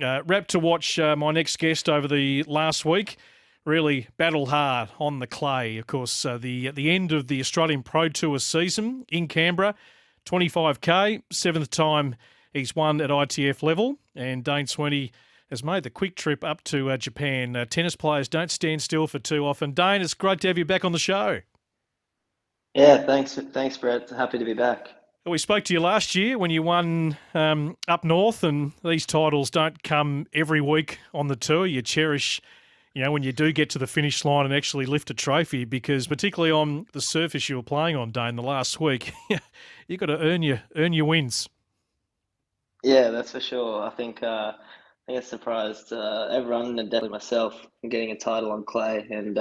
Rapt to watch my next guest over the last week really battle hard on the clay. Of course, the end of the Australian Pro Tour season in Canberra, 25K, seventh time he's won at ITF level, and Dane Sweeny has made the quick trip up to Japan. Tennis players don't stand still for too often. Dane, it's great to have you back on the show. Yeah, thanks, Brett. Happy to be back. We spoke to you last year when you won up north, and these titles don't come every week on the tour. You cherish, when you do get to the finish line and actually lift a trophy, because particularly on the surface you were playing on, Dane, the last week, you've got to earn your wins. Yeah, that's for sure. I think it surprised everyone and definitely myself getting a title on clay. And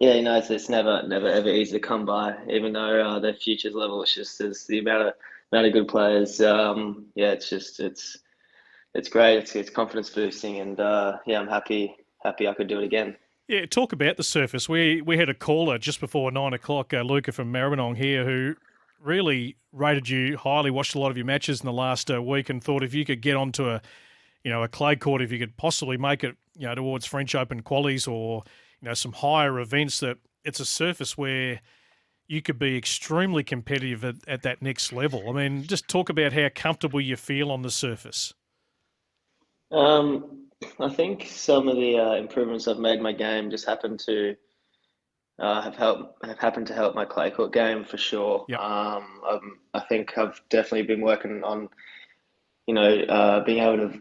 yeah, it's never ever easy to come by. Even though their futures level, it's just there's the amount of good players. Yeah, it's great. It's confidence boosting, and yeah, I'm happy I could do it again. Yeah, talk about the surface. We had a caller just before 9 o'clock, Luca from Maribyrnong here, who really rated you highly, watched a lot of your matches in the last week, and thought if you could get onto a clay court, if you could possibly make it, towards French Open qualies or, some higher events, that it's a surface where you could be extremely competitive at that next level. I mean, just talk about how comfortable you feel on the surface. I think some of the improvements I've made in my game just have happened to help my clay court game for sure. Yep. I think I've definitely been working on, being able to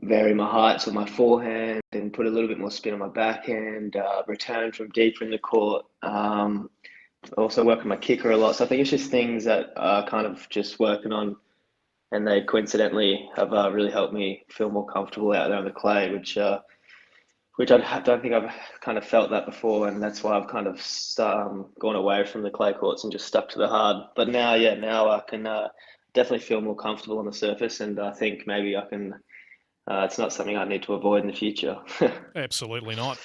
vary my heights with my forehand and put a little bit more spin on my backhand, return from deeper in the court. Also working my kicker a lot. So I think it's just things that are kind of just working on, and they coincidentally have really helped me feel more comfortable out there on the clay, which I don't think I've kind of felt that before, and that's why I've kind of gone away from the clay courts and just stuck to the hard. But now I can definitely feel more comfortable on the surface, and I think maybe I can. It's not something I need to avoid in the future. Absolutely not.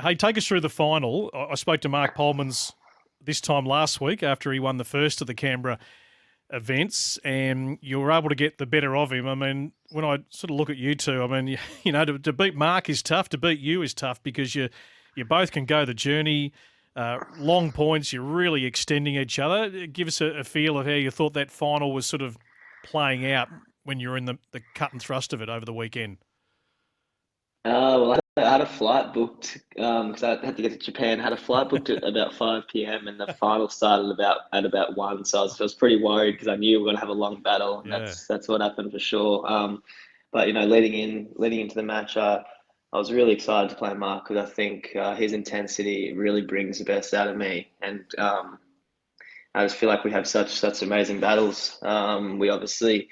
Hey, take us through the final. I spoke to Mark Polmans this time last week after he won the first of the Canberra events, and you were able to get the better of him. I mean, when I sort of look at you two, I mean, to beat Mark is tough. To beat you is tough because you both can go the journey. Long points, you're really extending each other. Give us a feel of how you thought that final was sort of playing out when you were in the cut and thrust of it over the weekend. Well, I had a flight booked because I had to get to Japan. I had a flight booked at about 5 p.m. and the final started at about 1. So I was pretty worried because I knew we were going to have a long battle, and Yeah. that's what happened for sure. But leading into the match, I was really excited to play Mark because I think his intensity really brings the best out of me, and I just feel like we have such amazing battles. We obviously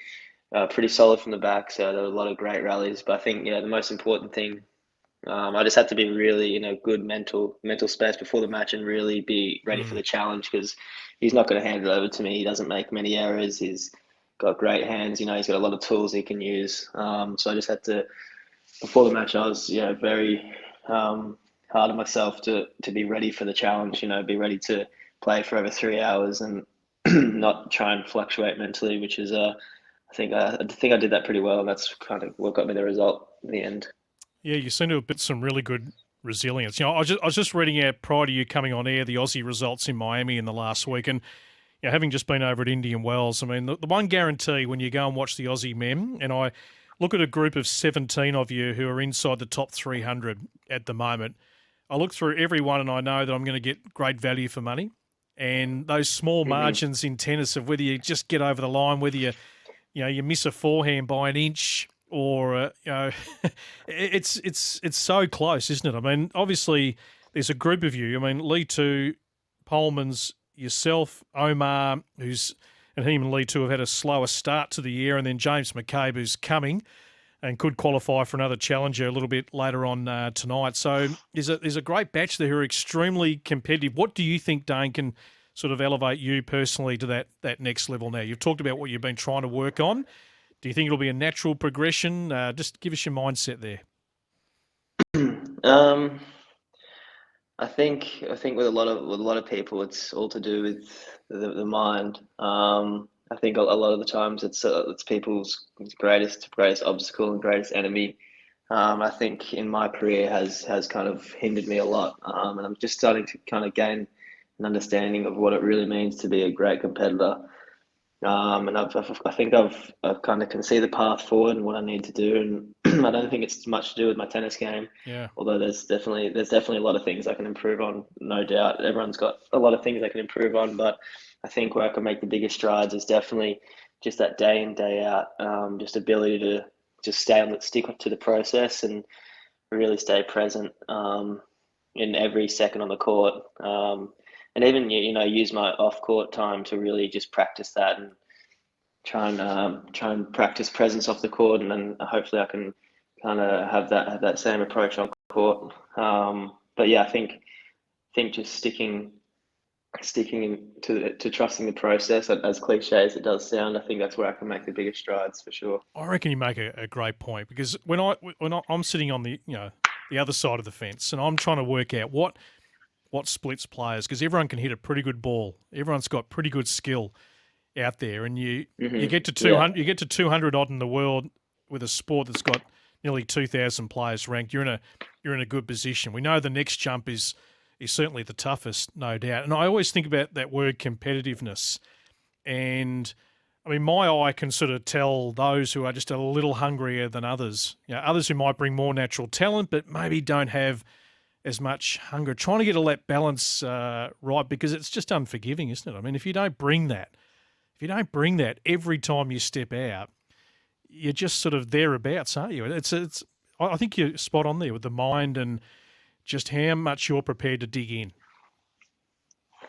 pretty solid from the back, so there were a lot of great rallies. But I think the most important thing, I just had to be really good mental space before the match and really be ready for the challenge, because he's not going to hand it over to me. He doesn't make many errors. He's got great hands. He's got a lot of tools he can use. So I just had to, before the match, I was very hard on myself to be ready for the challenge. Be ready to play for over 3 hours and not try and fluctuate mentally, which is I think I did that pretty well, and that's kind of what got me the result in the end. Yeah, you seem to have built some really good resilience. I was just reading out prior to you coming on air the Aussie results in Miami in the last week, and having just been over at Indian Wells, I mean, the one guarantee when you go and watch the Aussie Mem, and I look at a group of 17 of you who are inside the top 300 at the moment, I look through every one and I know that I'm going to get great value for money. And those small margins in tennis of whether you just get over the line, whether you miss a forehand by an inch, or it's so close, isn't it? I mean, obviously there's a group of you. I mean, Lee Two, Polmans, yourself, Omar, and him and Lee Two have had a slower start to the year, and then James McCabe, who's coming and could qualify for another challenger a little bit later on tonight. So there's a great batch there who are extremely competitive. What do you think, Dane, can sort of elevate you personally to that next level now? You've talked about what you've been trying to work on. Do you think it'll be a natural progression? Just give us your mindset there. I think with a lot of people, it's all to do with the mind. I think a lot of the times it's people's greatest obstacle and greatest enemy. I think in my career has kind of hindered me a lot, and I'm just starting to kind of gain an understanding of what it really means to be a great competitor. And I think I've kind of can see the path forward and what I need to do, and I don't think it's much to do with my tennis game. Yeah. Although there's definitely a lot of things I can improve on, no doubt. Everyone's got a lot of things they can improve on, but I think where I can make the biggest strides is definitely just that day in, day out, just ability to just stick to the process and really stay present in every second on the court. And even use my off court time to really just practice that and try and practice presence off the court, and then hopefully I can kind of have that same approach on court. But yeah, I think just sticking to trusting the process, as cliche as it does sound, I think that's where I can make the biggest strides for sure. I reckon you make a great point, because when I'm sitting on the the other side of the fence and I'm trying to work out what splits players, because everyone can hit a pretty good ball. Everyone's got pretty good skill out there, and you get to 200, you get to 200 odd in the world with a sport that's got nearly 2,000 players ranked. You're in a good position. We know the next jump is certainly the toughest, no doubt. And I always think about that word competitiveness, and I mean, my eye can sort of tell those who are just a little hungrier than others. Others who might bring more natural talent, but maybe don't have as much hunger, trying to get all that balance right, because it's just unforgiving, isn't it? I mean, if you don't bring that every time you step out, you're just sort of thereabouts, aren't you? I think you're spot on there with the mind and just how much you're prepared to dig in.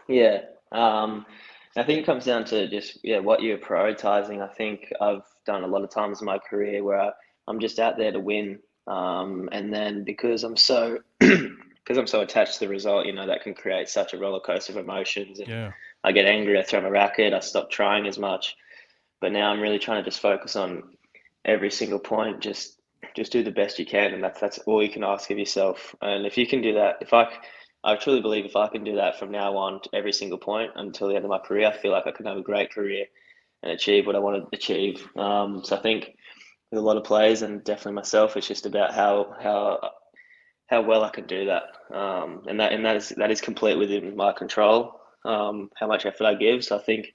Yeah. I think it comes down to just what you're prioritizing. I think I've done a lot of times in my career where I'm just out there to win. And then because I'm so attached to the result, that can create such a roller coaster of emotions. And I get angry, I throw my racket, I stop trying as much. But now I'm really trying to just focus on every single point, just do the best you can, and that's all you can ask of yourself. And if you can do that, I truly believe if I can do that from now on to every single point until the end of my career, I feel like I can have a great career and achieve what I want to achieve. So I think with a lot of players, and definitely myself, it's just about how well I can do that, and that is complete within my control. How much effort I give. So I think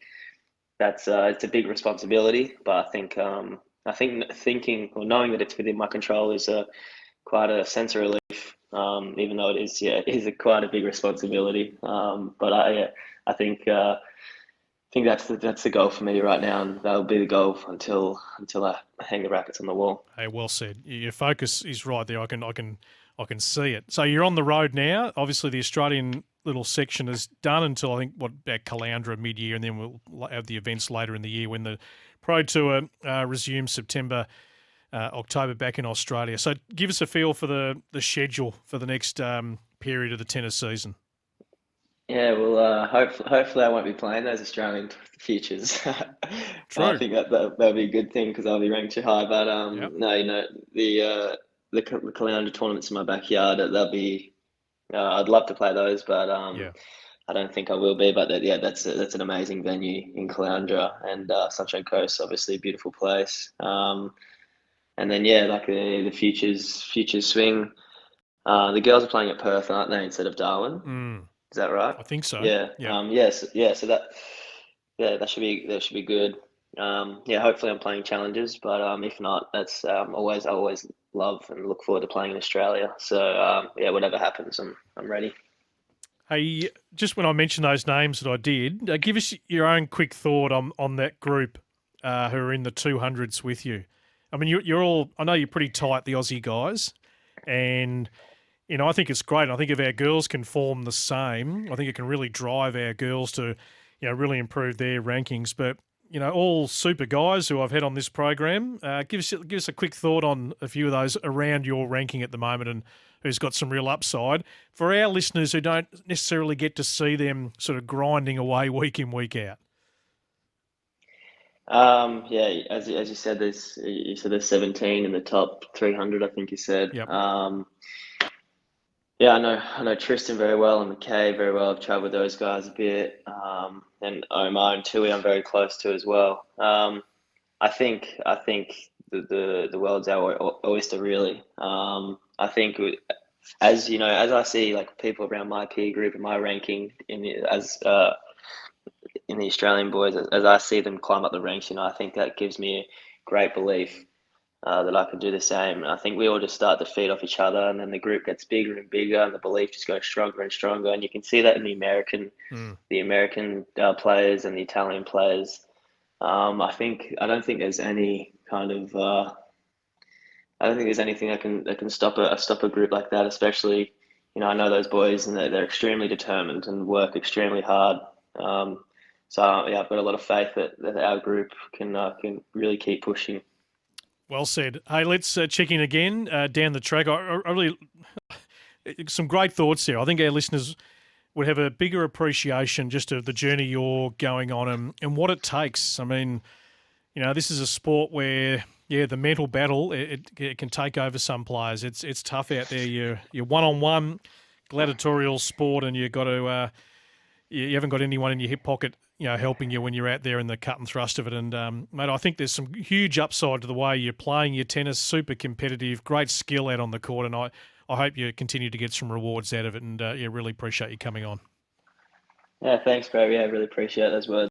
that's it's a big responsibility, but I think thinking or knowing that it's within my control is quite a sense of relief. Even though it is quite a big responsibility. But I think that's the goal for me right now, and that'll be the goal until I hang the rackets on the wall. Hey, well said. Your focus is right there. I can see it. So you're on the road now. Obviously, the Australian little section is done until I think about Caloundra mid-year, and then we'll have the events later in the year when the Pro Tour resumes September, October back in Australia. So give us a feel for the schedule for the next period of the tennis season. Yeah, well, hopefully I won't be playing those Australian futures. True. I think that'll be a good thing because I'll be ranked too high. But no, the Caloundra tournaments in my backyard, they'll be. I'd love to play those, but I don't think I will be. But that's an amazing venue in Caloundra, and Sunshine Coast, obviously a beautiful place. And then like the futures swing. The girls are playing at Perth, aren't they, instead of Darwin? Mm. Is that right? I think so. Yeah. Yeah. So that should be good. Hopefully I'm playing challenges, but if not, that's I always love and look forward to playing in Australia. So whatever happens, I'm ready. Hey, just when I mentioned those names that I did, give us your own quick thought on that group who are in the 200s with you. I mean, you're all. I know you're pretty tight, the Aussie guys, and I think it's great. I think if our girls can form the same, I think it can really drive our girls to, really improve their rankings. But all super guys who I've had on this program, give us a quick thought on a few of those around your ranking at the moment and who's got some real upside for our listeners who don't necessarily get to see them sort of grinding away week in, week out. As you said, there's 17 in the top 300. I think you said. Yep. Yeah, I know Tristan very well and McKay very well. I've travelled with those guys a bit, and Omar and Tui I'm very close to as well. I think the world's our oyster really. I think as you know, as I see like people around my peer group and my ranking as in the Australian boys, as I see them climb up the ranks, I think that gives me a great belief that I can do the same. And I think we all just start to feed off each other, and then the group gets bigger and bigger, and the belief just goes stronger and stronger. And you can see that in Mm. the American players and the Italian players. I don't think there's any kind of I don't think there's anything that can stop a group like that. Especially, I know those boys and they're extremely determined and work extremely hard. Um, so yeah, I've got a lot of faith that our group can really keep pushing. Well said. Hey, let's check in again down the track. I really some great thoughts there. I think our listeners would have a bigger appreciation just of the journey you're going on and what it takes. I mean, this is a sport where, yeah, the mental battle, it can take over some players. It's tough out there. You're one-on-one gladiatorial sport, and you've got to you haven't got anyone in your hip pocket, helping you when you're out there in the cut and thrust of it. And mate, I think there's some huge upside to the way you're playing your tennis. Super competitive, great skill out on the court, and I hope you continue to get some rewards out of it. And yeah, really appreciate you coming on. Yeah, thanks, bro. Yeah, I really appreciate those words.